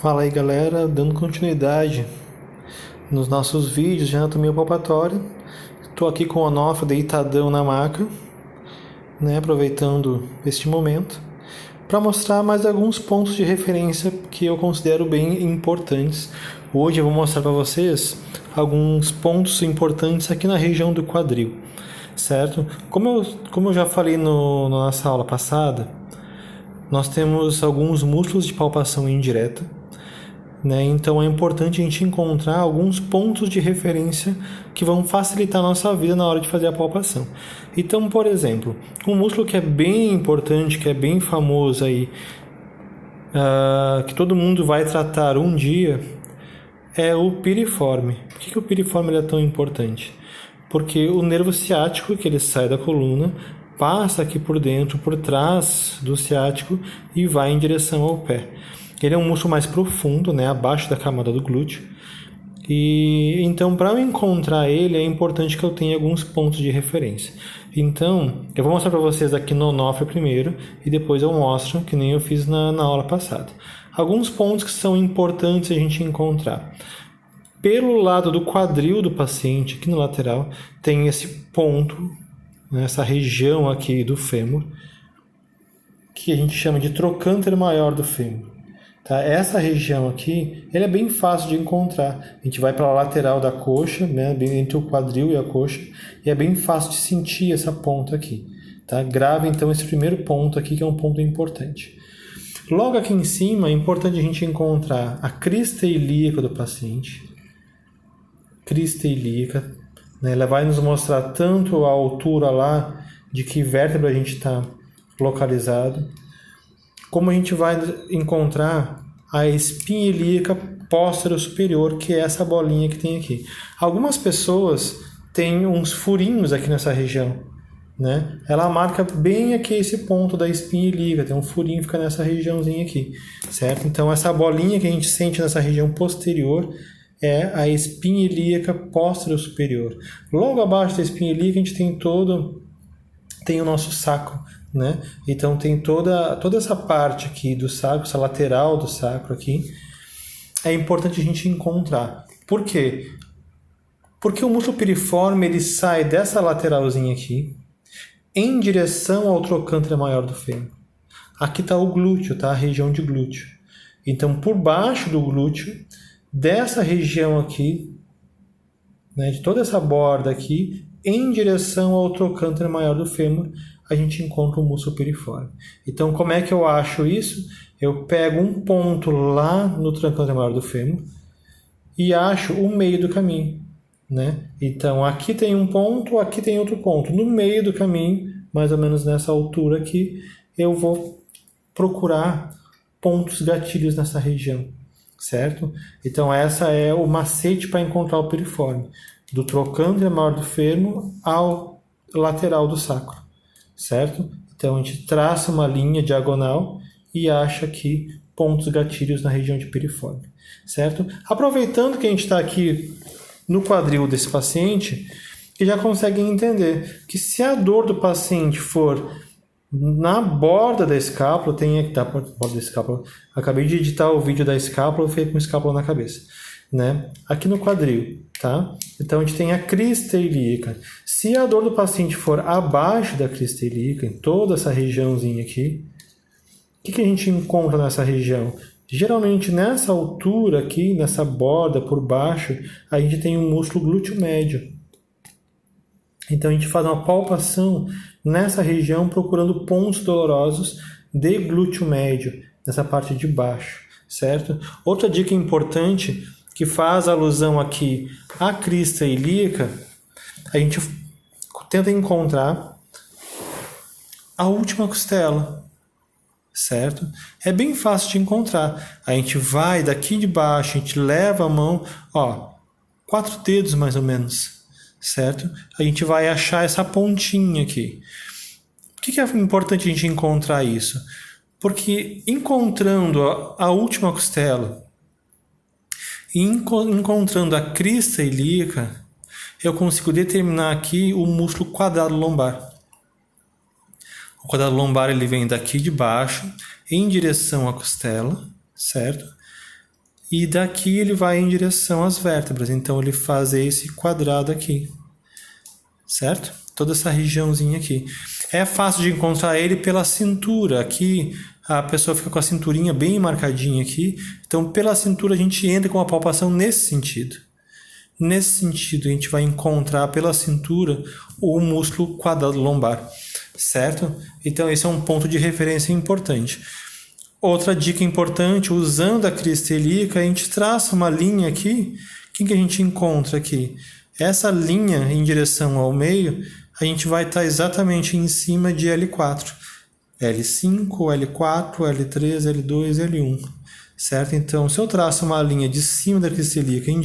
Fala aí galera, dando continuidade nos nossos vídeos de anatomia palpatória. Estou aqui com o Onofre deitadão na maca, aproveitando este momento, para mostrar mais alguns pontos de referência que eu considero bem importantes. Hoje eu vou mostrar para vocês alguns pontos importantes aqui na região do quadril, certo? Como eu já falei na nossa aula passada, nós temos alguns músculos de palpação indireta, então é importante a gente encontrar alguns pontos de referência que vão facilitar a nossa vida na hora de fazer a palpação. Então, por exemplo, um músculo que é bem importante, que é bem famoso aí, que todo mundo vai tratar um dia, é o piriforme. Por que o piriforme é tão importante? Porque o nervo ciático, que ele sai da coluna, passa aqui por dentro, por trás do ciático e vai em direção ao pé. Ele é um músculo mais profundo, abaixo da camada do glúteo. E então, para eu encontrar ele, é importante que eu tenha alguns pontos de referência. Então, eu vou mostrar para vocês aqui no Onofre primeiro e depois eu mostro, que nem eu fiz na aula passada. Alguns pontos que são importantes a gente encontrar. Pelo lado do quadril do paciente, aqui no lateral, tem esse ponto, essa região aqui do fêmur, que a gente chama de trocânter maior do fêmur. Tá? Essa região aqui, ele é bem fácil de encontrar. A gente vai para a lateral da coxa, bem entre o quadril e a coxa, e é bem fácil de sentir essa ponta aqui. Tá? Grave então esse primeiro ponto aqui, que é um ponto importante. Logo aqui em cima, é importante a gente encontrar a crista ilíaca do paciente. Crista ilíaca, ela vai nos mostrar tanto a altura lá de que vértebra a gente está localizado, como a gente vai encontrar a espinha ilíaca póstero superior, que é essa bolinha que tem aqui. Algumas pessoas têm uns furinhos aqui nessa região, Ela marca bem aqui esse ponto da espinha ilíaca, tem um furinho que fica nessa regiãozinha aqui, certo? Então essa bolinha que a gente sente nessa região posterior é a espinha ilíaca póstero superior. Logo abaixo da espinha ilíaca a gente tem o nosso sacro, Então tem toda essa parte aqui do sacro, essa lateral do sacro aqui, é importante a gente encontrar. Por quê? Porque o músculo piriforme ele sai dessa lateralzinha aqui em direção ao trocânter maior do fêmur. Aqui está o glúteo, tá? A região de glúteo. Então por baixo do glúteo, dessa região aqui, de toda essa borda aqui, em direção ao trocânter maior do fêmur, a gente encontra o músculo piriforme. Então, como é que eu acho isso? Eu pego um ponto lá no trocânter maior do fêmur e acho o meio do caminho, Então, aqui tem um ponto, aqui tem outro ponto. No meio do caminho, mais ou menos nessa altura aqui, eu vou procurar pontos gatilhos nessa região, certo? Então, essa é o macete para encontrar o piriforme, do trocânter maior do fêmur ao lateral do sacro, certo? Então a gente traça uma linha diagonal e acha aqui pontos gatilhos na região de piriforme, certo? Aproveitando que a gente está aqui no quadril desse paciente, e já conseguem entender que se a dor do paciente for na borda da escápula, tem aqui, tá? Borda da escápula. Acabei de editar o vídeo da escápula, eu fiquei com a escápula na cabeça, Aqui no quadril, tá? Então a gente tem a crista ilíaca. Se a dor do paciente for abaixo da crista ilíaca, em toda essa regiãozinha aqui, o que a gente encontra nessa região? Geralmente nessa altura aqui, nessa borda por baixo, a gente tem um músculo glúteo médio. Então a gente faz uma palpação nessa região procurando pontos dolorosos de glúteo médio, nessa parte de baixo, certo? Outra dica importante que faz alusão aqui à crista ilíaca, a gente tenta encontrar a última costela, certo? É bem fácil de encontrar. A gente vai daqui de baixo, a gente leva a mão, 4 dedos mais ou menos, certo? A gente vai achar essa pontinha aqui. Por que é importante a gente encontrar isso? Porque encontrando a última costela e encontrando a crista ilíaca, eu consigo determinar aqui o músculo quadrado lombar. O quadrado lombar ele vem daqui de baixo em direção à costela, certo? E daqui ele vai em direção às vértebras. Então ele faz esse quadrado aqui. Certo? Toda essa regiãozinha aqui. É fácil de encontrar ele pela cintura. Aqui a pessoa fica com a cinturinha bem marcadinha aqui. Então pela cintura a gente entra com a palpação nesse sentido. Nesse sentido a gente vai encontrar pela cintura o músculo quadrado lombar. Certo? Então esse é um ponto de referência importante. Outra dica importante, usando a crista ilíaca, a gente traça uma linha aqui. O que a gente encontra aqui? Essa linha em direção ao meio, a gente vai estar exatamente em cima de L4. L5, L4, L3, L2, L1. Certo? Então, se eu traço uma linha de cima da crista ilíaca em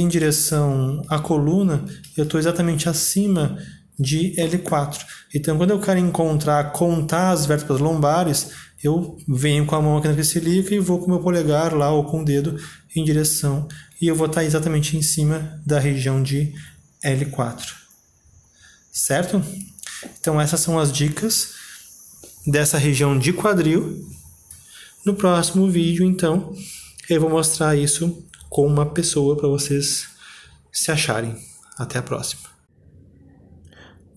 direção à coluna, eu estou exatamente acima de L4. Então, quando eu quero contar as vértebras lombares, eu venho com a mão aqui na crista ilíaca e vou com o meu polegar lá ou com o dedo em direção. E eu vou estar exatamente em cima da região de L4. Certo? Então, essas são as dicas dessa região de quadril. No próximo vídeo, então, eu vou mostrar isso com uma pessoa para vocês se acharem. Até a próxima.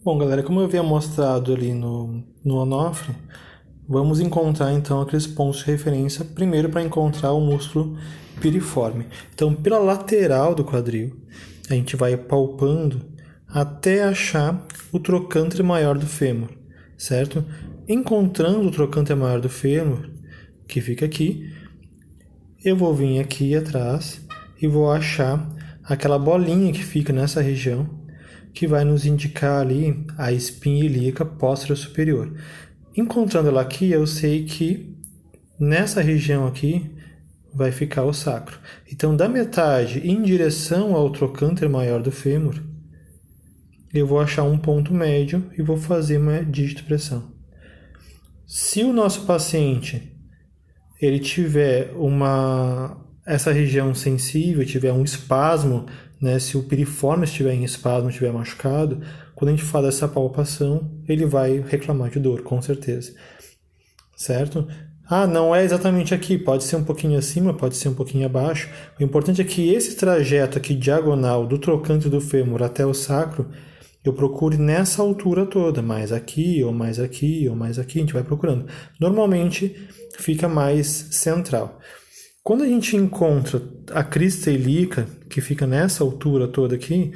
Bom, galera, como eu havia mostrado ali no Onofre, vamos encontrar então aqueles pontos de referência, primeiro para encontrar o músculo piriforme. Então, pela lateral do quadril, a gente vai palpando até achar o trocânter maior do fêmur, certo? Encontrando o trocânter maior do fêmur, que fica aqui, eu vou vir aqui atrás e vou achar aquela bolinha que fica nessa região, que vai nos indicar ali a espinha ilíaca posterior superior. Encontrando ela aqui, eu sei que nessa região aqui vai ficar o sacro. Então, da metade em direção ao trocânter maior do fêmur, eu vou achar um ponto médio e vou fazer uma digitopressão. Se o nosso paciente ele tiver essa região sensível, tiver um espasmo, né, se o piriforme estiver em espasmo, estiver machucado, quando a gente faz essa palpação, ele vai reclamar de dor, com certeza. Certo? Ah, não é exatamente aqui, pode ser um pouquinho acima, pode ser um pouquinho abaixo. O importante é que esse trajeto aqui diagonal do trocânter do fêmur até o sacro, eu procure nessa altura toda, mais aqui, ou mais aqui, ou mais aqui, a gente vai procurando. Normalmente fica mais central. Quando a gente encontra a crista ilíaca, que fica nessa altura toda aqui,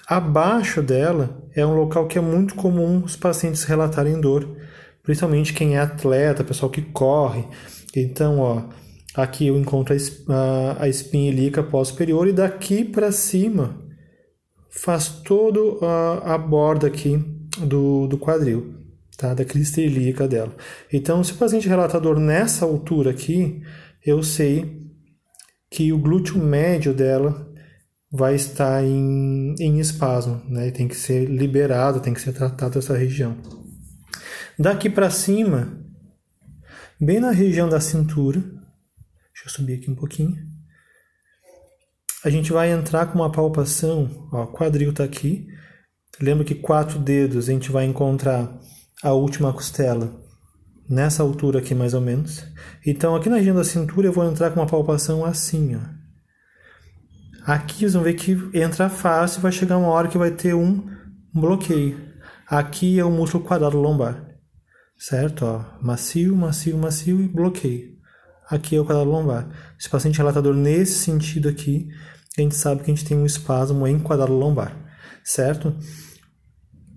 abaixo dela é um local que é muito comum os pacientes relatarem dor, principalmente quem é atleta, pessoal que corre. Então, ó, aqui eu encontro a espinha ilíaca pós-superior e daqui para cima faz toda a borda aqui do quadril, tá? Da crista ilíaca dela. Então, se o paciente relata dor nessa altura aqui, eu sei que o glúteo médio dela vai estar em espasmo, né? Tem que ser liberado, tem que ser tratado essa região. Daqui para cima, bem na região da cintura, deixa eu subir aqui um pouquinho, a gente vai entrar com uma palpação, ó, o quadril está aqui, lembra que 4 dedos a gente vai encontrar a última costela nessa altura aqui mais ou menos. Então aqui na região da cintura eu vou entrar com uma palpação assim, ó. Aqui vocês vão ver que entra fácil, vai chegar uma hora que vai ter um bloqueio. Aqui é o músculo quadrado lombar, certo? Ó, macio, macio, macio e bloqueio. Aqui é o quadrado lombar. Se o paciente relata dor nesse sentido aqui, a gente sabe que a gente tem um espasmo em quadrado lombar, certo?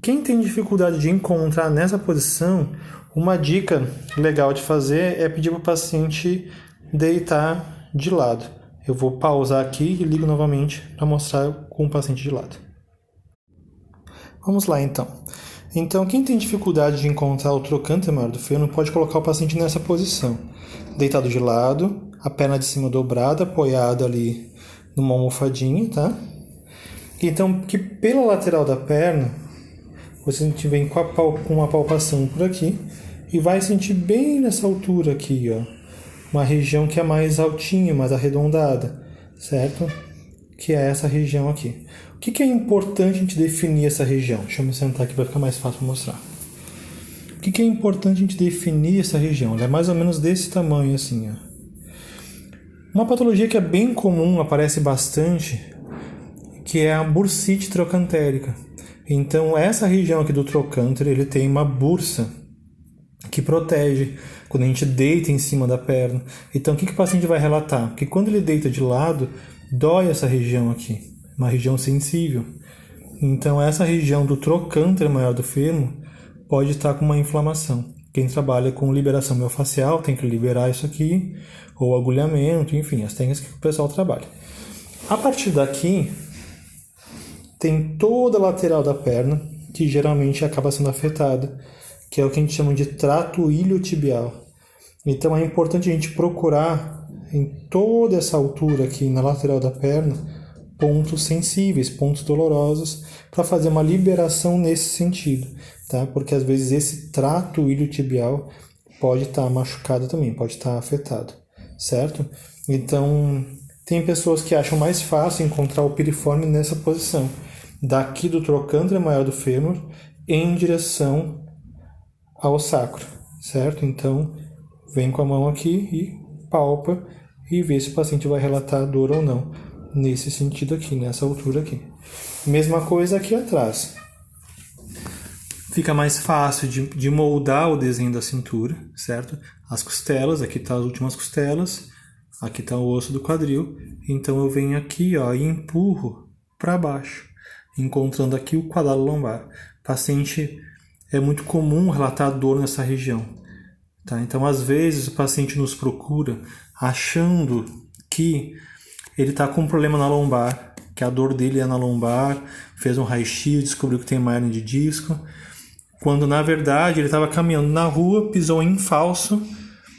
Quem tem dificuldade de encontrar nessa posição, uma dica legal de fazer é pedir para o paciente deitar de lado. Eu vou pausar aqui e ligo novamente para mostrar com o paciente de lado. Vamos lá então. Então, quem tem dificuldade de encontrar o trocânter maior do fêmur pode colocar o paciente nessa posição. Deitado de lado, a perna de cima dobrada, apoiado ali numa almofadinha, tá? Então, que pela lateral da perna, você vem com uma palpação por aqui e vai sentir bem nessa altura aqui, ó, uma região que é mais altinha, mais arredondada, certo? Que é essa região aqui. O que é importante a gente definir essa região? Deixa eu me sentar aqui para ficar mais fácil para mostrar. O que é importante a gente definir essa região? Ela é mais ou menos desse tamanho assim, ó. Uma patologia que é bem comum, aparece bastante, que é a bursite trocantérica. Então, essa região aqui do trocânter, ele tem uma bursa que protege quando a gente deita em cima da perna. Então, o que o paciente vai relatar? Que quando ele deita de lado, dói essa região aqui, uma região sensível. Então, essa região do trocânter maior do fêmur pode estar com uma inflamação. Quem trabalha com liberação miofascial tem que liberar isso aqui, ou agulhamento, enfim, as técnicas que o pessoal trabalha. A partir daqui, tem toda a lateral da perna, que geralmente acaba sendo afetada, que é o que a gente chama de trato iliotibial. Então é importante a gente procurar em toda essa altura aqui na lateral da perna pontos sensíveis, pontos dolorosos, para fazer uma liberação nesse sentido, tá? Porque às vezes esse trato iliotibial pode estar machucado também, pode estar afetado, certo? Então tem pessoas que acham mais fácil encontrar o piriforme nessa posição, daqui do trocânter maior do fêmur em direção ao sacro, certo? Então, vem com a mão aqui e palpa e vê se o paciente vai relatar dor ou não, nesse sentido aqui, nessa altura aqui. Mesma coisa aqui atrás. Fica mais fácil de moldar o desenho da cintura, certo? As costelas, aqui tá as últimas costelas, aqui tá o osso do quadril, então eu venho aqui, ó, e empurro para baixo, encontrando aqui o quadrado lombar. Paciente, é muito comum relatar dor nessa região, tá? Então, às vezes, o paciente nos procura achando que ele está com um problema na lombar, que a dor dele é na lombar, fez um raio-x, descobriu que tem uma hernia de disco, quando, na verdade, ele estava caminhando na rua, pisou em falso,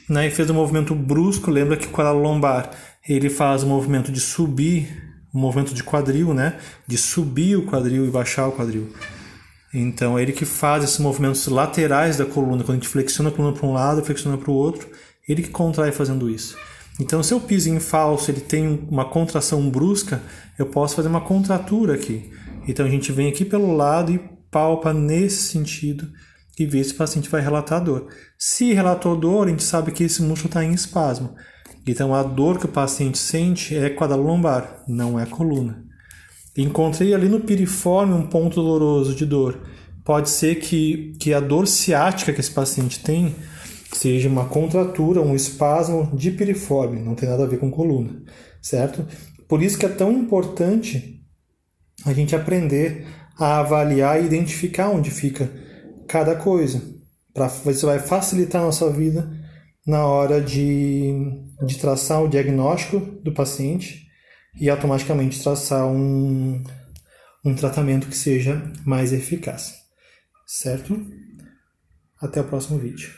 né, e fez um movimento brusco. Lembra que o quadrado lombar, ele faz o movimento de subir, o movimento de quadril, né, de subir o quadril e baixar o quadril. Então, é ele que faz esses movimentos laterais da coluna, quando a gente flexiona a coluna para um lado, flexiona para o outro, ele que contrai fazendo isso. Então, se eu piso em falso, ele tem uma contração brusca, eu posso fazer uma contratura aqui. Então, a gente vem aqui pelo lado e palpa nesse sentido e vê se o paciente vai relatar dor. Se relatou dor, a gente sabe que esse músculo está em espasmo. Então, a dor que o paciente sente é quadrado lombar, não é coluna. Encontrei ali no piriforme um ponto doloroso de dor. Pode ser que a dor ciática que esse paciente tem seja uma contratura, um espasmo de piriforme, não tem nada a ver com coluna, certo? Por isso que é tão importante a gente aprender a avaliar e identificar onde fica cada coisa. Isso vai facilitar a nossa vida na hora de traçar o diagnóstico do paciente e automaticamente traçar um tratamento que seja mais eficaz, certo? Até o próximo vídeo.